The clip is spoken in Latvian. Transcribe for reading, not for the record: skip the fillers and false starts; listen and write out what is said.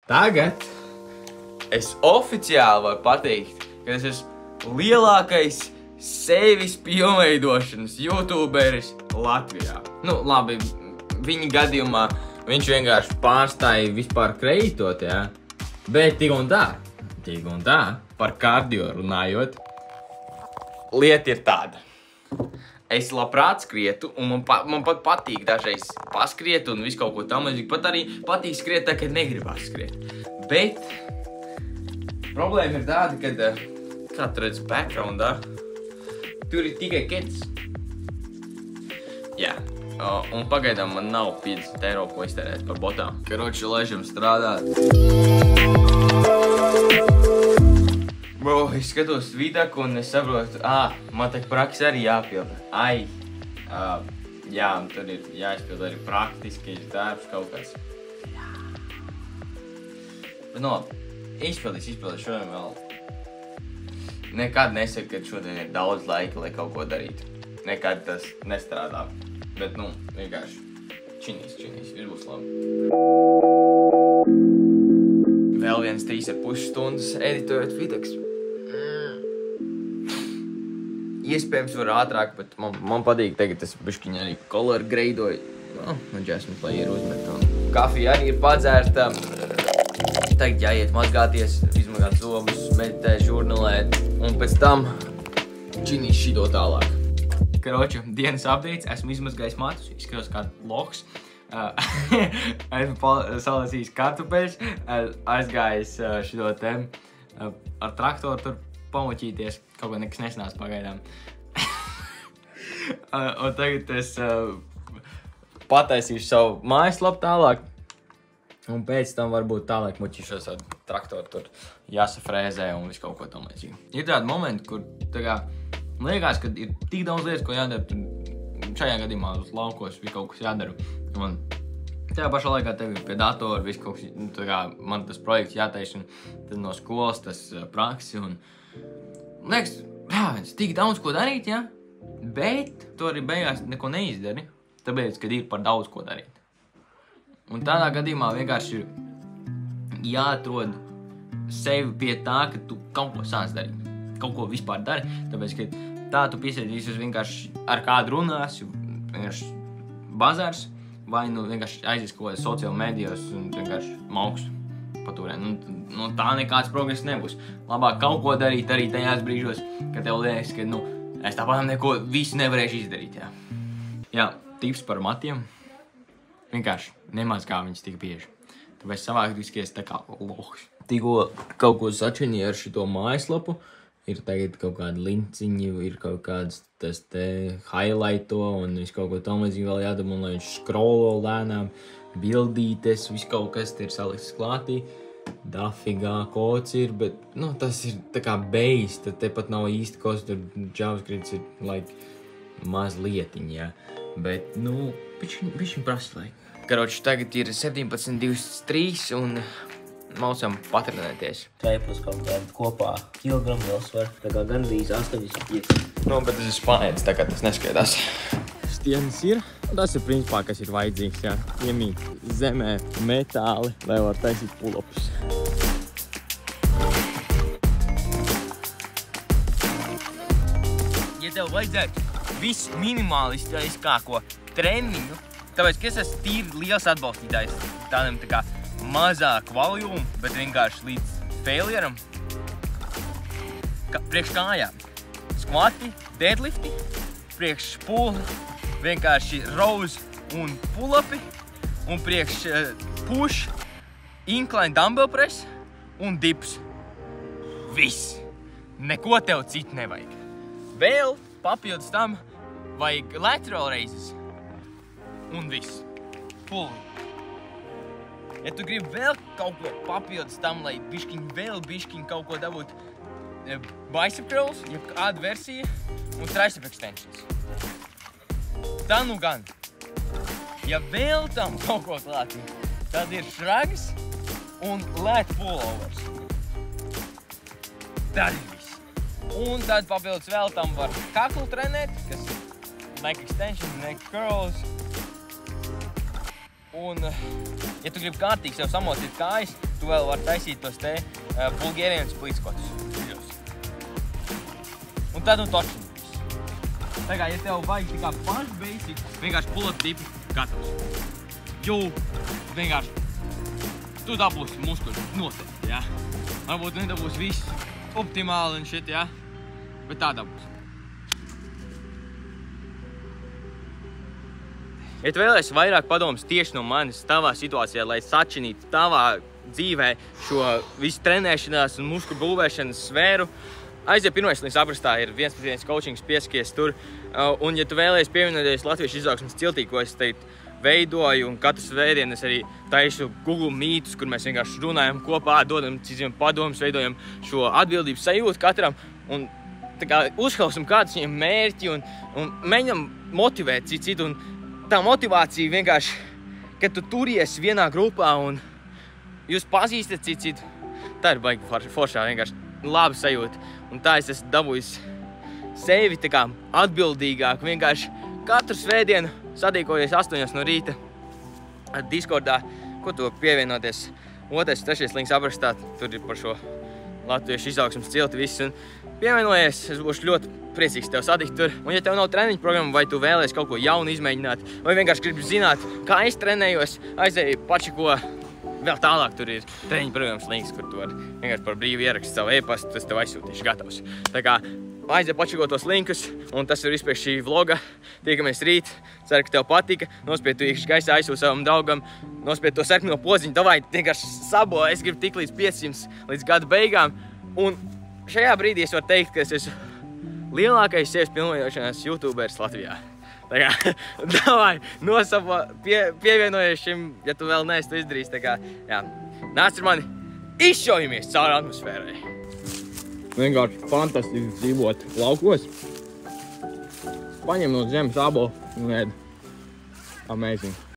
Tagad es oficiāli varu pateikt, ka es esmu lielākais sevis pilnveidošanas youtuberis Latvijā. Nu, labi, viņa gadījumā viņš vienkārši pārstāja vispār kreitot, jā. Bet tik un tā, par kardio runājot, lieta ir tāda. Es labprāt skrietu, un man pat patīk dažreiz paskriet un visu kaut ko tam līdzīgi. Pat arī patīk skriet tā, kad negribās skriet. Bet problēma ir tāda, kad, kā tu redzi backgroundā, tur ir tikai kets. Jā, un pagaidām man nav 50 eiro, ko iztērēt par botām. Karoči, ležam strādāt. Bro, es skatos vidaku un es saprotu, man tā praksa arī jāpilda. Jā, un tur ir jāizpilda arī praktiskais darbs kaut kāds. Jā. Bet no labi, izpildīs šodien vēl. Nekad nesaku, ka šodien ir daudz laika, lai kaut ko darītu. Nekad tas nestrādā. Bet, nu, vienkārši činīs, viss būs labi. Vēl viens 3,5 stundas editējot videks. Iespējams var ātrāk, bet man patīk tagad es bišķiņ arī color gradeoju. Nu, Jasmine player uzmet un kafija arī ir padzērta. Tagad jāiet mazgāties, izmagāt zobus, meditēt, žurnalēt un pēc tam činīs šito tālāk. Karoči, dienas updates, esmu izmazgājis matus, izskatos kā loks. Esmu salasījis kartupeļus, aizgājis šito tem ar traktoru tur pamoķīties. Kaut ko nekas nesanās pagaidām. Un tagad es pataisīšu savu mājaslapu tālāk. Un pēc tam varbūt tālāk muķīšos ar traktoru tur jāsafrēzē un visu kaut ko tam līdzīgi. Ir tādi momenti, kur tā kā liekas, ka ir tik daudz lietas, ko jādara. Šajā gadījumā uz laukos visu kaut kas jādara. Un tajā pašā laikā tev ir pie datora visu kaut kas, tā kā man tas projekts jātais un tad no skolas tas praksi un liekas, tik daudz ko darīt, ja? Bet tu arī beigās neko neizdari, tāpēc, kad ir par daudz ko darīt. Un tādā gadījumā vienkārši ir jāatrod sevi pie tā, ka tu kaut ko sāc darīt, kaut ko vispār dari, tāpēc, ka tā tu piesēdīsies vienkārši ar kādu runās, vienkārši bazārs, vai nu vienkārši aizies kaut kādā sociāla medijos un vienkārši mauks paturē. Nu, tā nekāds progress nebūs. Labāk kaut ko darīt arī tajās brīžos, kad tev liekas, ka, es tāpat neko visu nevarēšu izdarīt, jā. Jā, tips par matiem. Vienkārši nemazgā viņus tik bieži. Tāpēc savāk riskies tā kā lohs. Tikko kaut ko sačinīja ar šito mājaslapu, ir tagad kaut kādi linciņi, ir kaut kāds tas te highlighto un visu kaut ko tam līdzīgi vēl jādara, un lai viņš scrollo lēnām, bildītes, visu kaut kas te ir salikts klātī. Dafigā kods ir, bet, tas ir tā kā base, tad te pat nav īsti kods, tur JavaScript ir, maz lietiņi, jā. Bet, bišķiņ prasa laika. Karoči, tagad ir 17:23 un maucam patrenēties. Tveipus kaut kādu kopā kilogramu vēl svar, tā kā gandrīz 85. Bet tas ir spānietis, tā kā tas neskaidās. Stienis ir, un tas ir principā, kas ir vajadzīgs, jā. Iemīt zemē metāli, lai var taisīt pull-upus. Ja tev vajadzētu visu minimalistiskāko treniņu, tāpēc, ka es esmu tīri liels atbalstītājs tādam tā kā mazāk volumu, bet vienkārši līdz failuram. Priekš kājām. Skvati, deadlifti, priekš puli, vienkārši rows un pull-upi, un priekš push, incline dumbbell press un dips. Viss. Neko tev citu nevajag. Vēl papildus tam vajag lateral raises un viss. Pulli. Ja tu gribi vēl kaut ko papildus tam, lai biškiņ kaut ko dabūt bicep curls, jeb kāda versija un tricep extensions. Tā nu gan. Ja vēl tam kaut ko klāt, tad ir shrugs un lat pullovers. Tad ir viss. Un tad papildus vēl tam var kaklu trenēt, kas ir neck extensions, neck curls. Un, ja tu gribi kārtīgi sev samocīt kājas, tu vēl vari taisīt tos te bulgērienas plīskotus. Un tad točināt. Tā kā, ja tev vajag tā kā paši basic, vienkārši pull-up tipi gatavs. Vienkārši tu dabūsi muskuļus noteikti, jā. Varbūt nedabūsi viss optimāli un shit, jā. Bet tā dabūs. Ja tu vēlēsi vairāk padomus tieši no manis tavā situācijā, lai sačinītu tavā dzīvē šo visu trenēšanās un muskuļu būvēšanas sfēru, aiziet pirmais līdz aprakstā ir 1-1 coachings pieskaties tur. Un ja tu vēlēsi pievienoties Latviešu izaugsmes ciltī, ko es teikt veidoju, un katru svētdienu es arī taisu Google Meetus, kur mēs vienkārši runājam kopā, dodam citiem padomus, veidojam šo atbildības sajūtu katram un tā kā uzklausam kādus viņiem mērķi un mēģinam motivēt citu. Un tā motivācija vienkārši, kad tu turies vienā grupā un jūs pazīstat citu, tā ir baigi foršā, vienkārši laba sajūta. Un tā es esmu dabūjis sevi tā kā atbildīgāk, vienkārši katru svētdienu sadīkojies 8 no rīta Discordā, ko tu pievienoties. 2-3 links aprakstā, tur ir par šo Latviešu izaugsmes cilti viss. Un pievienojies, es būšu ļoti priecīgs tev satikt tur. Un ja tev nav treniņu programma, vai tu vēlies kaut ko jaunu izmēģināt, vai vienkārši gribi zināt, kā es trenējos, aizēji pačiko. Vēl tālāk tur ir treniņu programmas links, kur tu vari vienkārši par brīvu ierakst savu e-pastu, tas tev aizsūtīšu gatavs. Tā kā aizēji pačiko tos linkus, un tas ir vispēc šī vloga. Tiekamies rīt, ceru, ka tev patika. Nospied tu iekšķi gaisā, aizsūti savam draugam, nospied to sarkano podziņu, davai vienkārši sabo, es gribu tik līdz 500 līdz gada beigām. Un šajā brīdī es varu teikt, ka es esmu lielākais sevis pilnveidošanās YouTuberis Latvijā. Tā kā, davai, pievienojies šim, ja tu vēl neesi to izdarījis. Tā kā, jā, nāc ar mani, izšaujamies cauri atmosfērai. Vienkārši fantastiski dzīvot laukos. Paņem no zemes abo un ēd. Amazing.